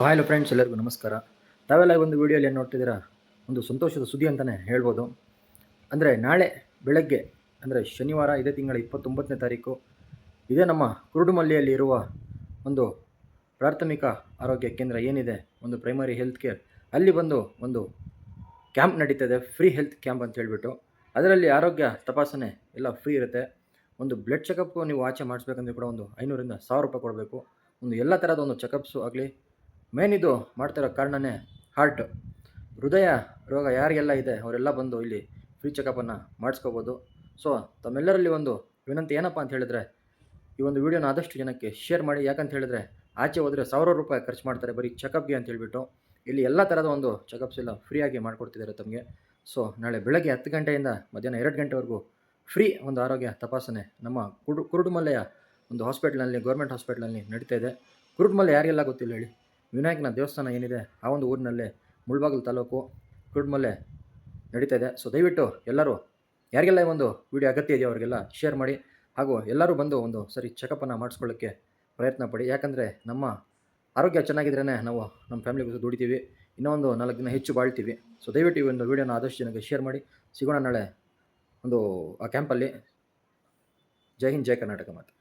Hello friends, ಎಲ್ಲರಿಗೂ ನಮಸ್ಕಾರ. ತಾವೆಲ್ಲ ಒಂದು ವಿಡಿಯೋಲಿ ಏನು ನೋಡ್ತಿದ್ದೀರಾ, ಒಂದು ಸಂತೋಷದ ಸುದ್ದಿ ಅಂತಲೇ ಹೇಳ್ಬೋದು. ಅಂದರೆ ನಾಳೆ ಬೆಳಗ್ಗೆ, ಅಂದರೆ ಶನಿವಾರ, ಇದೇ ತಿಂಗಳ 29ನೇ ತಾರೀಕು, ಇದೇ ನಮ್ಮ ಕುರುಡುಮಲ್ಲಿಯಲ್ಲಿ ಇರುವ ಒಂದು ಪ್ರಾಥಮಿಕ ಆರೋಗ್ಯ ಕೇಂದ್ರ ಏನಿದೆ, ಒಂದು ಪ್ರೈಮರಿ ಹೆಲ್ತ್ ಕೇರ್, ಅಲ್ಲಿ ಬಂದು ಒಂದು ಕ್ಯಾಂಪ್ ನಡೀತದೆ, ಫ್ರೀ ಹೆಲ್ತ್ ಕ್ಯಾಂಪ್ ಅಂತ ಹೇಳ್ಬಿಟ್ಟು. ಅದರಲ್ಲಿ ಆರೋಗ್ಯ ತಪಾಸಣೆ ಎಲ್ಲ ಫ್ರೀ ಇರುತ್ತೆ. ಒಂದು ಬ್ಲಡ್ ಚೆಕಪ್ಪು ನೀವು ಆಚೆ ಮಾಡಿಸ್ಬೇಕಂದ್ರೆ ಕೂಡ ಒಂದು 500ರಿಂದ 1000 ರೂಪಾಯಿ ಕೊಡಬೇಕು. ಒಂದು ಎಲ್ಲ ಥರದ ಒಂದು ಚೆಕಪ್ಸು ಆಗಲಿ. ಮೇನ್ ಇದು ಮಾಡ್ತಿರೋ ಕಾರಣನೇ ಹಾರ್ಟ್, ಹೃದಯ ರೋಗ ಯಾರಿಗೆಲ್ಲ ಇದೆ ಅವರೆಲ್ಲ ಬಂದು ಇಲ್ಲಿ ಫ್ರೀ ಚೆಕಪ್ಪನ್ನು ಮಾಡಿಸ್ಕೋಬೋದು. ಸೊ ತಮ್ಮೆಲ್ಲರಲ್ಲಿ ಒಂದು ವಿನಂತಿ ಏನಪ್ಪ ಅಂತ ಹೇಳಿದ್ರೆ, ಈ ಒಂದು ವಿಡಿಯೋನ ಆದಷ್ಟು ಜನಕ್ಕೆ ಶೇರ್ ಮಾಡಿ. ಯಾಕಂತ ಹೇಳಿದ್ರೆ ಆಚೆ ಹೋದರೆ 1000 ರೂಪಾಯಿ ಖರ್ಚು ಮಾಡ್ತಾರೆ ಬರೀ ಚೆಕಪ್ಗೆ ಅಂತ ಹೇಳ್ಬಿಟ್ಟು. ಇಲ್ಲಿ ಎಲ್ಲ ಥರದ ಒಂದು ಚೆಕಪ್ಸ್ ಎಲ್ಲ ಫ್ರೀಯಾಗಿ ಮಾಡಿಕೊಡ್ತಿದ್ದಾರೆ ತಮಗೆ. ಸೊ ನಾಳೆ ಬೆಳಗ್ಗೆ 10 ಗಂಟೆಯಿಂದ ಮಧ್ಯಾಹ್ನ 2 ಗಂಟೆವರೆಗೂ ಫ್ರೀ ಒಂದು ಆರೋಗ್ಯ ತಪಾಸಣೆ ನಮ್ಮ ಕುರುಡುಮಲೆಯ ಒಂದು ಹಾಸ್ಪಿಟ್ಲಲ್ಲಿ, ಗೌರ್ಮೆಂಟ್ ಹಾಸ್ಪಿಟ್ಲಲ್ಲಿ ನಡೀತಾ ಇದೆ. ಕುರುಡುಮಲೆ ಯಾರಿಗೆಲ್ಲ ಗೊತ್ತಿಲ್ಲ ಹೇಳಿ, ವಿನಾಯಕನ ದೇವಸ್ಥಾನ ಏನಿದೆ ಆ ಒಂದು ಊರಿನಲ್ಲೇ, ಮುಳಬಾಗಿಲು ತಾಲೂಕು, ಕುರುಡುಮಲೆ ನಡೀತಾ ಇದೆ. ಸೊ ದಯವಿಟ್ಟು ಎಲ್ಲರೂ ಯಾರಿಗೆಲ್ಲ ಒಂದು ವಿಡಿಯೋ ಅಗತ್ಯ ಇದೆಯೋ ಅವರಿಗೆಲ್ಲ ಶೇರ್ ಮಾಡಿ. ಹಾಗೂ ಎಲ್ಲರೂ ಬಂದು ಒಂದು ಸರಿ ಚೆಕಪ್ಪನ್ನು ಮಾಡಿಸ್ಕೊಳ್ಳೋಕ್ಕೆ ಪ್ರಯತ್ನ ಪಡಿ. ಯಾಕಂದರೆ ನಮ್ಮ ಆರೋಗ್ಯ ಚೆನ್ನಾಗಿದ್ರೇ ನಾವು ನಮ್ಮ ಫ್ಯಾಮಿಲಿಗೂ ದುಡಿತೀವಿ, ಇನ್ನೂ ಒಂದು 4 ದಿನ ಹೆಚ್ಚು ಬಾಳ್ತೀವಿ. ಸೊ ದಯವಿಟ್ಟು ಈ ಒಂದು ವಿಡಿಯೋನ ಆದಷ್ಟು ಜನಕ್ಕೆ ಶೇರ್ ಮಾಡಿ. ಸಿಗೋಣ ನಾಳೆ ಒಂದು ಆ ಕ್ಯಾಂಪಲ್ಲಿ. ಜೈ ಹಿಂದ್, ಜೈ ಕರ್ನಾಟಕ ಮಾತು.